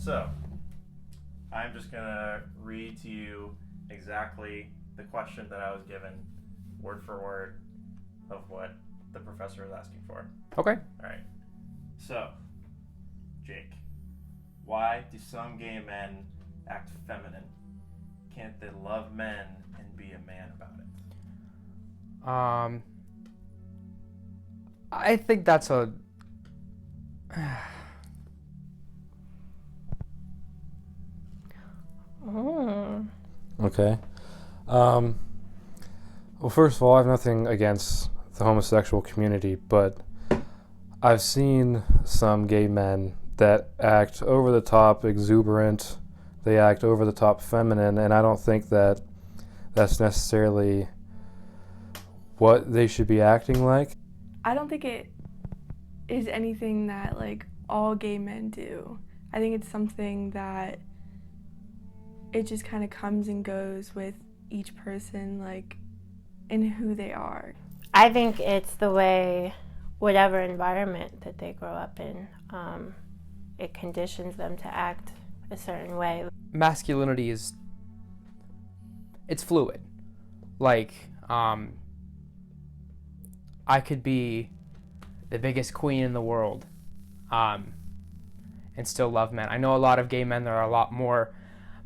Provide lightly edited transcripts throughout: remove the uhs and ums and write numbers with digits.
So, I'm just going to read to you exactly the question that I was given, word for word, of what the professor was asking for. Okay. All right. So, Jake, why do some gay men act feminine? Can't they love men and be a man about it? I think that's a... Okay. Well, first of all, I have nothing against the homosexual community, but I've seen some gay men that act over the top exuberant, they act over the top feminine, and I don't think that that's necessarily what they should be acting like. I don't think it is anything that like all gay men do. I think it's something that it just kind of comes and goes with each person, like in who they are. I think it's the way, whatever environment that they grow up in, it conditions them to act a certain way. Masculinity is, it's fluid. Like, I could be the biggest queen in the world, and still love men. I know a lot of gay men that are a lot more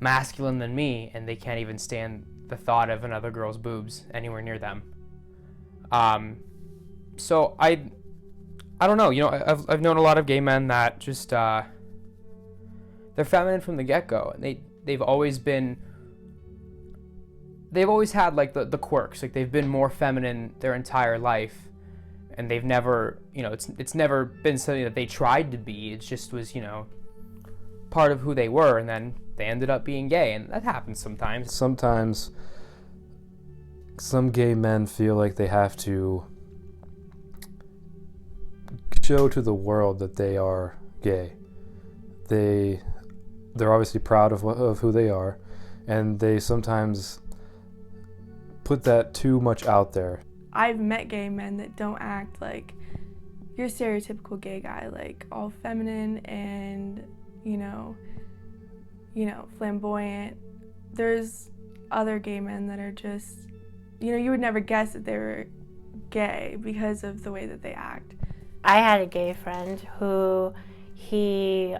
masculine than me, and they can't even stand the thought of another girl's boobs anywhere near them. So I don't know. You know, I've known a lot of gay men that just they're feminine from the get-go, and they've always had like the quirks. Like they've been more feminine their entire life, and they've never, you know, it's never been something that they tried to be. It just was, you know, part of who they were, and then they ended up being gay, and that happens sometimes. Sometimes some gay men feel like they have to show to the world that they are gay. They're obviously proud of who they are, and they sometimes put that too much out there. I've met gay men that don't act like your stereotypical gay guy, like all feminine and, you know, flamboyant. There's other gay men that are just, you know, you would never guess that they were gay because of the way that they act. I had a gay friend who his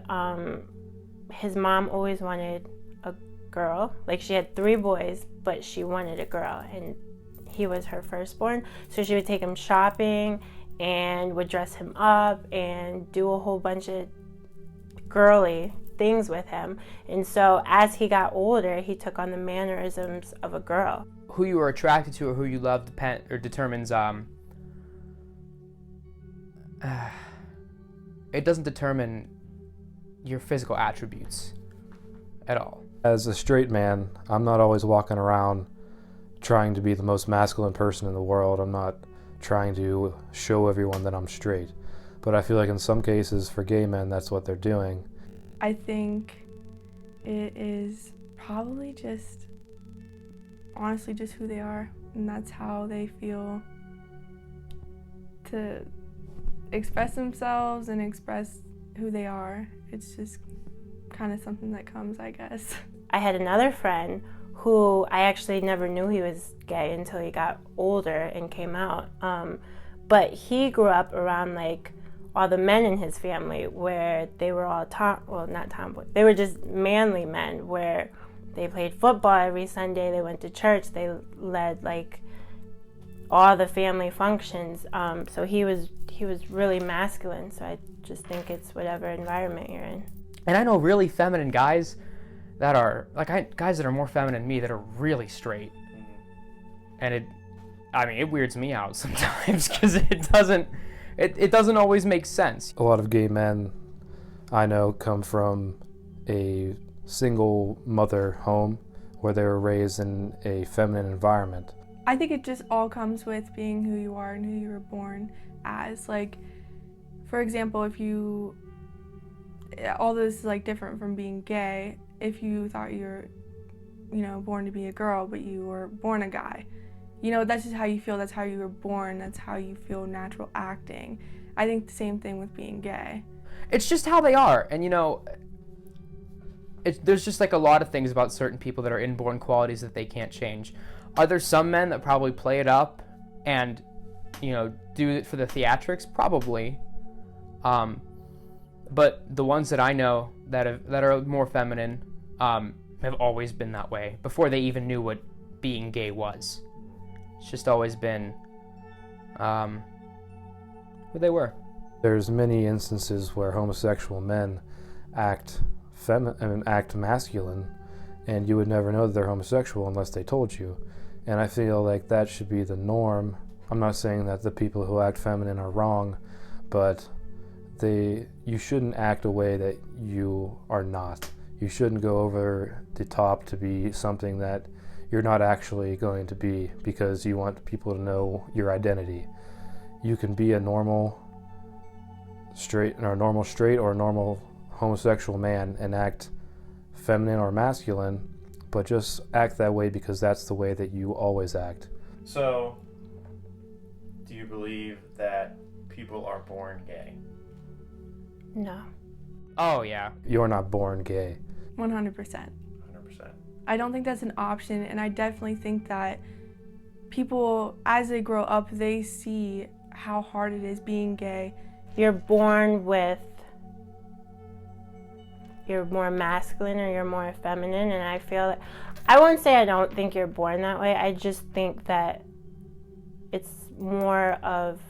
mom always wanted a girl. Like she had 3 boys, but she wanted a girl, and he was her firstborn. So she would take him shopping and would dress him up and do a whole bunch of girly things with him. And so as he got older, he took on the mannerisms of a girl. Who you are attracted to or who you love determines it doesn't determine your physical attributes at all. As a straight man, I'm not always walking around trying to be the most masculine person in the world. I'm not trying to show everyone that I'm straight. But I feel like in some cases for gay men, that's what they're doing. I think it is probably just, honestly, just who they are, and that's how they feel to express themselves and express who they are. It's just kind of something that comes, I guess. I had another friend who I actually never knew he was gay until he got older and came out. But he grew up around like all the men in his family where they were all not tomboy. They were just manly men where they played football every Sunday, they went to church, they led like all the family functions. So he was really masculine. So I just think it's whatever environment you're in. And I know really feminine guys that are guys that are more feminine than me that are really straight, and it weirds me out sometimes because it doesn't always make sense. A lot of gay men I know come from a single mother home where they were raised in a feminine environment. I think it just all comes with being who you are and who you were born as. Like, for example, all this is like different from being gay. If you thought you were, born to be a girl, but you were born a guy, that's just how you feel. That's how you were born. That's how you feel natural acting. I think the same thing with being gay. It's just how they are. And, there's just like a lot of things about certain people that are inborn qualities that they can't change. Are there some men that probably play it up and, do it for the theatrics? Probably. But the ones that I know that are more feminine have always been that way before they even knew what being gay was. It's just always been who they were. There's many instances where homosexual men act masculine, and you would never know that they're homosexual unless they told you. And I feel like that should be the norm. I'm not saying that the people who act feminine are wrong, but you shouldn't act a way that you are not. You shouldn't go over the top to be something that you're not actually going to be because you want people to know your identity. You can be a normal straight or a normal homosexual man and act feminine or masculine, but just act that way because that's the way that you always act. So, do you believe that people are born gay? No. Oh, yeah. You're not born gay. 100%. 100%. I don't think that's an option, and I definitely think that people, as they grow up, they see how hard it is being gay. You're born with, you're more masculine or you're more feminine, and I feel that, I won't say I don't think you're born that way, I just think that it's more of,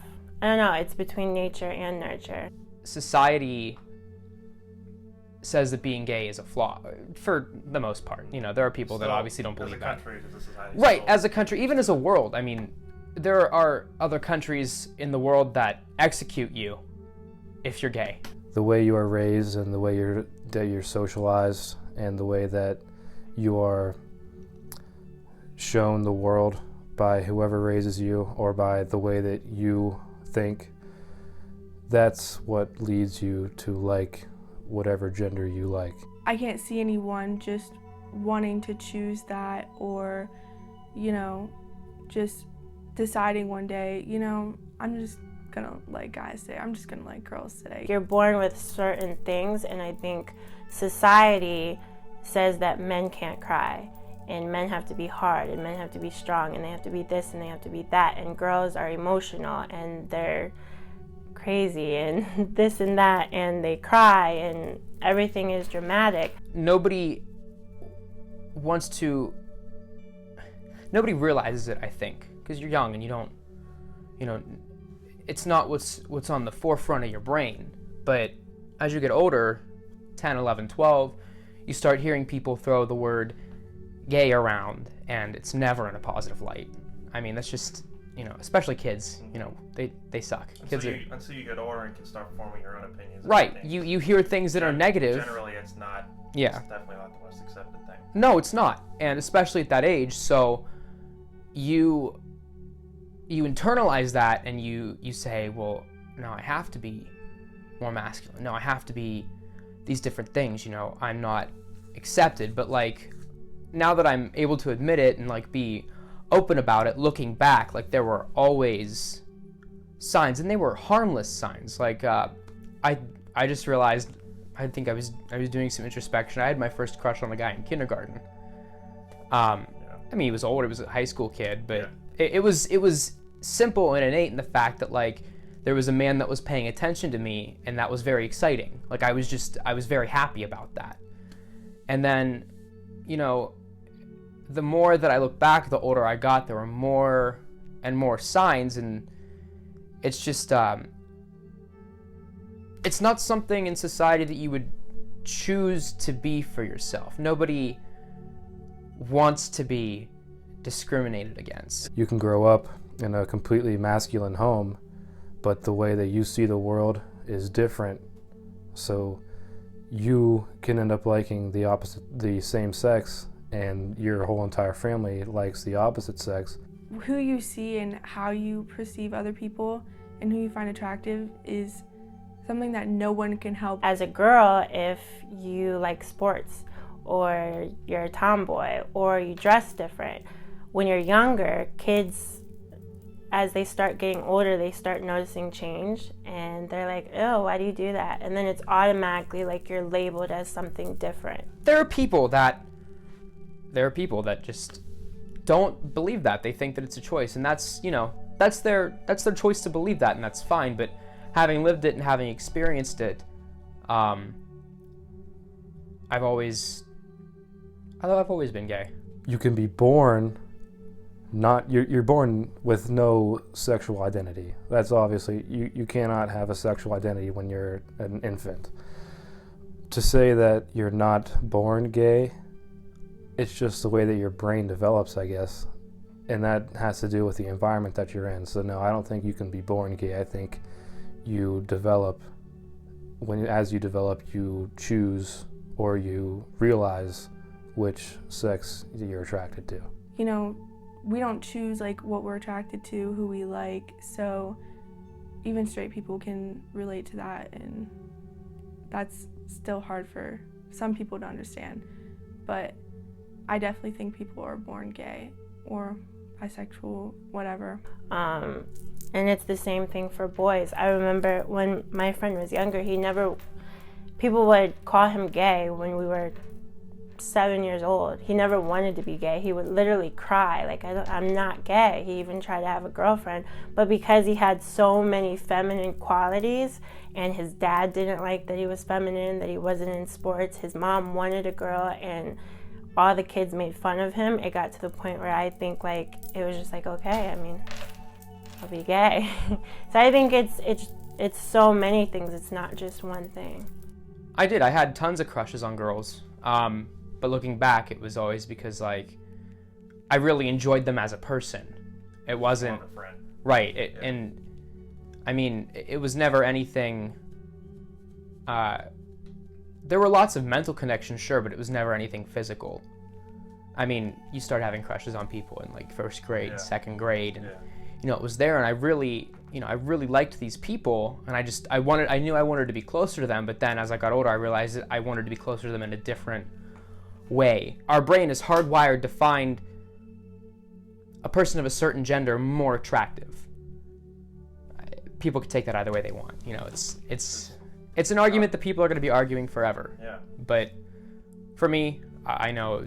I don't know, it's between nature and nurture. Society says that being gay is a flaw for the most part. There are people that obviously don't believe that. As a country, as a society. Right, as a country, even as a world. I mean, there are other countries in the world that execute you if you're gay. The way you are raised and the way that you're socialized and the way that you are shown the world by whoever raises you or by the way that you think, that's what leads you to like whatever gender you like. I can't see anyone just wanting to choose that or, just deciding one day, I'm just gonna like guys today, I'm just gonna like girls today. You're born with certain things, and I think society says that men can't cry, and men have to be hard, and men have to be strong, and they have to be this, and they have to be that, and girls are emotional, and they're crazy, and this and that, and they cry, and everything is dramatic. Nobody realizes it, I think, because you're young and you don't, it's not what's on the forefront of your brain. But as you get older, 10, 11, 12, you start hearing people throw the word gay around, and it's never in a positive light. I mean, that's just, especially kids, they suck. Until you get older and can start forming your own opinions. Right, you hear things that are negative. Generally, it's not. Yeah. It's definitely not the most accepted thing. No, it's not, and especially at that age. So you internalize that, and you say, well, no, I have to be more masculine. No, I have to be these different things. I'm not accepted. But like, now that I'm able to admit it and like be open about it, looking back, like there were always signs, and they were harmless signs. Like I just realized, I think I was doing some introspection. I had my first crush on a guy in kindergarten. I mean, he was older, he was a high school kid, but it was simple and innate in the fact that like there was a man that was paying attention to me, and that was very exciting. Like I was very happy about that. And then, the more that I look back, the older I got, there were more and more signs, and it's just, it's not something in society that you would choose to be for yourself. Nobody wants to be discriminated against. You can grow up in a completely masculine home, but the way that you see the world is different. So you can end up liking the same sex, and your whole entire family likes the opposite sex. Who you see and how you perceive other people and who you find attractive is something that no one can help. As a girl, if you like sports, or you're a tomboy, or you dress different, when you're younger, kids as they start getting older, they start noticing change, and they're like, oh, why do you do that? And then it's automatically like you're labeled as something different. There are people that just don't believe that. They think that it's a choice, and that's their choice to believe that, and that's fine. But having lived it and having experienced it, I've always been gay. You can be born you're born with no sexual identity. That's obviously, you cannot have a sexual identity when you're an infant. To say that you're not born gay, it's just the way that your brain develops, I guess. And that has to do with the environment that you're in. So no, I don't think you can be born gay. I think you develop, as you develop, you choose or you realize which sex you're attracted to. You know, we don't choose like what we're attracted to, who we like, so even straight people can relate to that, and that's still hard for some people to understand. But I definitely think people are born gay or bisexual, whatever. And it's the same thing for boys. I remember when my friend was younger, people would call him gay when we were 7 years old. He never wanted to be gay. He would literally cry, like, I'm not gay. He even tried to have a girlfriend, but because he had so many feminine qualities, and his dad didn't like that he was feminine, that he wasn't in sports, his mom wanted a girl, and all the kids made fun of him, it got to the point where I think like it was just like, okay, I mean, I'll be gay. So I think it's so many things. It's not just one thing. I had tons of crushes on girls. But looking back, it was always because like I really enjoyed them as a person. It wasn't right. And I mean, it was never anything. There were lots of mental connections, sure, but it was never anything physical. I mean, you start having crushes on people in like first grade, second grade, and it was there. And I really liked these people, and I knew I wanted to be closer to them. But then as I got older, I realized that I wanted to be closer to them in a different way. Our brain is hardwired to find a person of a certain gender more attractive. People can take that either way they want. It's an argument that people are going to be arguing forever. Yeah. But for me, I know it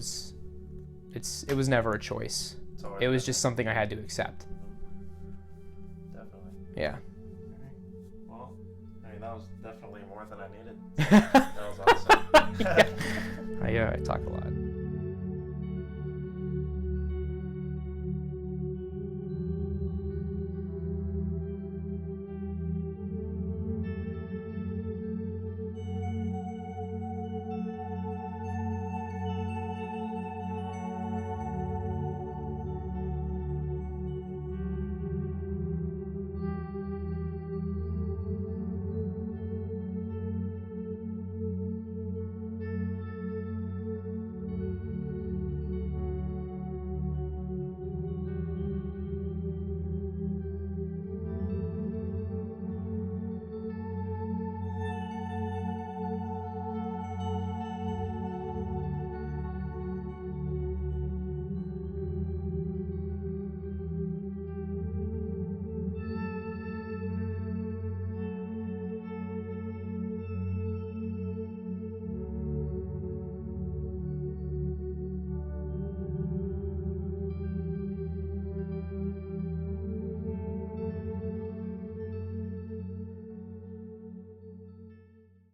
was never a choice. It was just something I had to accept. Definitely. Yeah. Well, I mean, that was definitely more than I needed.